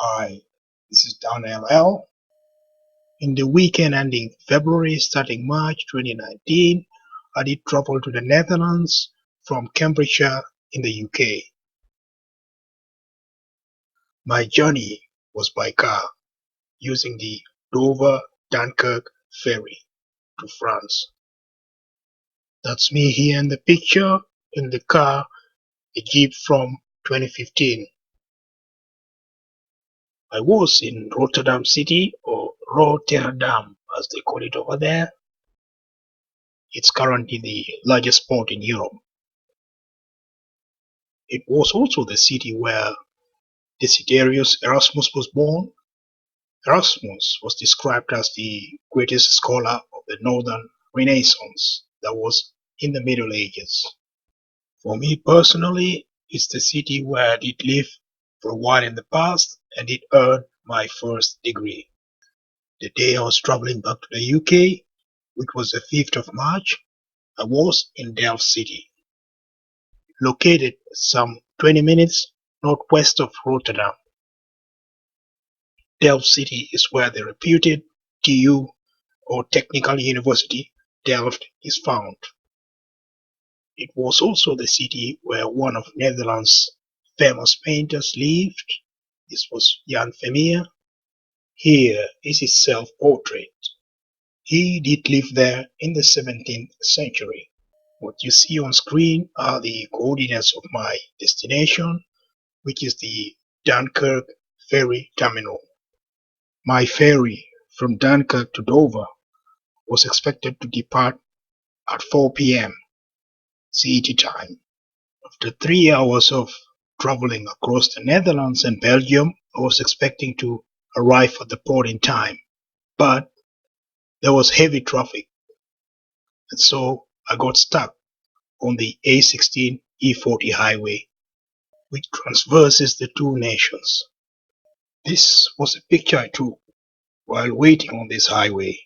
Hi, this is Dan LL. In the weekend ending February starting March 2019, I did travel to the Netherlands from Cambridgeshire in the UK. My journey was by car using the Dover-Dunkirk ferry to France. That's me here in the picture in the car, a Jeep from 2015. I was in Rotterdam City, or Rotterdam as they call it over there. It's currently the largest port in Europe. It was also the city where Desiderius Erasmus was born. Erasmus was described as the greatest scholar of the Northern Renaissance that was in the Middle Ages. For me personally, it's the city where I did live for a while in the past and did earn my first degree. The day I was traveling back to the UK, which was the 5th of March, I was in Delft City, located some 20 minutes northwest of Rotterdam. Delft City is where the reputed TU, or Technical University Delft, is found. It was also the city where one of Netherlands' famous painters lived. This was Jan Vermeer. Here is his self-portrait. He did live there in the 17th century. What you see on screen are the coordinates of my destination, which is the Dunkirk ferry terminal. My ferry from Dunkirk to Dover was expected to depart at 4 p.m. CET time. After 3 hours of traveling across the Netherlands and Belgium, I was expecting to arrive at the port in time, but there was heavy traffic, and so I got stuck on the A16 E40 highway, which traverses the two nations. This was a picture I took while waiting on this highway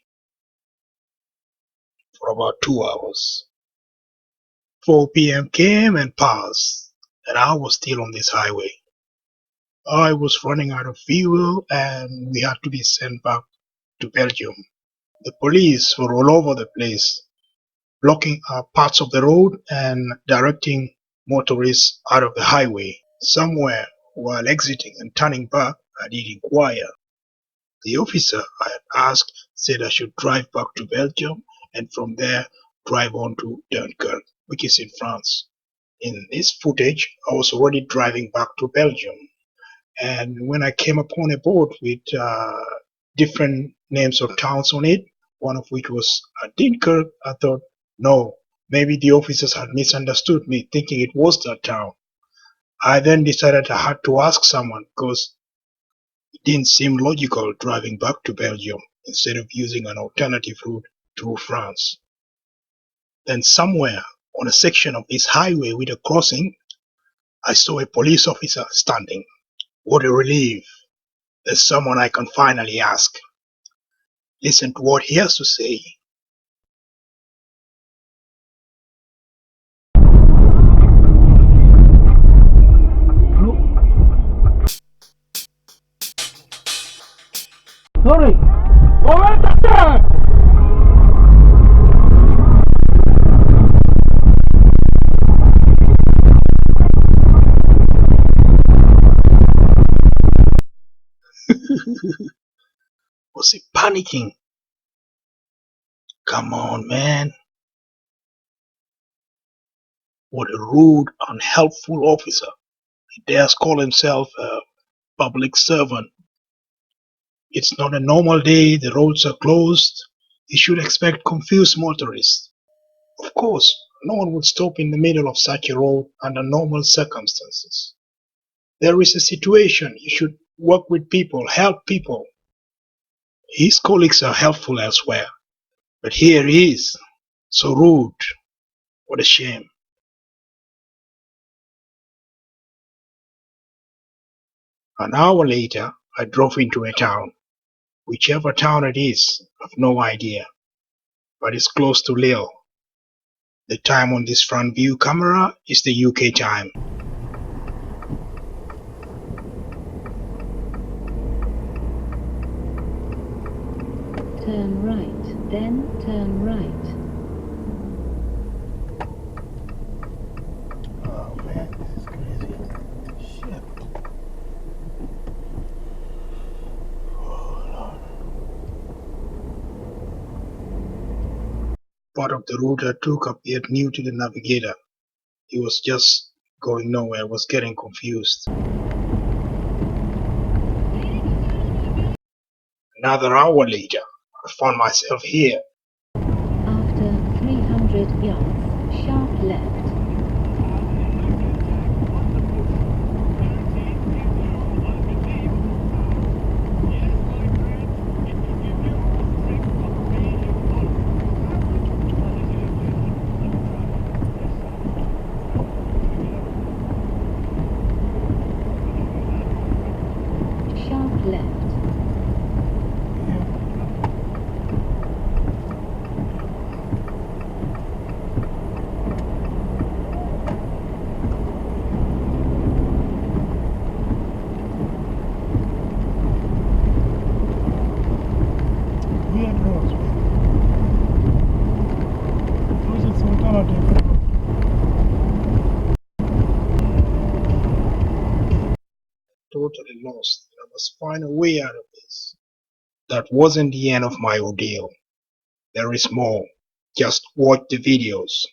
for about 2 hours. 4 p.m. came and passed, and I was still on this highway. I was running out of fuel and we had to be sent back to Belgium. The police were all over the place, blocking parts of the road and directing motorists out of the highway. Somewhere while exiting and turning back, I did inquire. The officer I had asked said I should drive back to Belgium and from there drive on to Dunkirk, which is in France. In this footage, I was already driving back to Belgium. And when I came upon a board with different names of towns on it, one of which was Dunkirk, I thought, no, maybe the officers had misunderstood me, thinking it was that town. I then decided I had to ask someone because it didn't seem logical driving back to Belgium instead of using an alternative route through France. Then somewhere on a section of this highway with a crossing, I saw a police officer standing. What a relief. There's someone I can finally ask. Listen to what he has to say. Sorry. Momentan. Was he panicking? Come on, man. What a rude, unhelpful officer. He dares call himself a public servant. It's not a normal day, the roads are closed. He should expect confused motorists. Of course, no one would stop in the middle of such a road under normal circumstances. There is a situation, you should work with people, help people. His colleagues are helpful elsewhere, but here he is, so rude. What a shame. An hour later, I drove into a town. Whichever town it is, I've no idea, but it's close to Lille. The time on this front view camera is the UK time. turn right, then turn right. Oh man, this is crazy. Shit. Oh Lord. Part of the route I took appeared new to the navigator. He was just going nowhere. I was getting confused. Another hour later, I found myself here. After 300 yards, sharp left. Sharp left. Weird roads, man. Use its alternative. Totally lost. I must find a way out of this. That wasn't the end of my ordeal. There is more. Just watch the videos.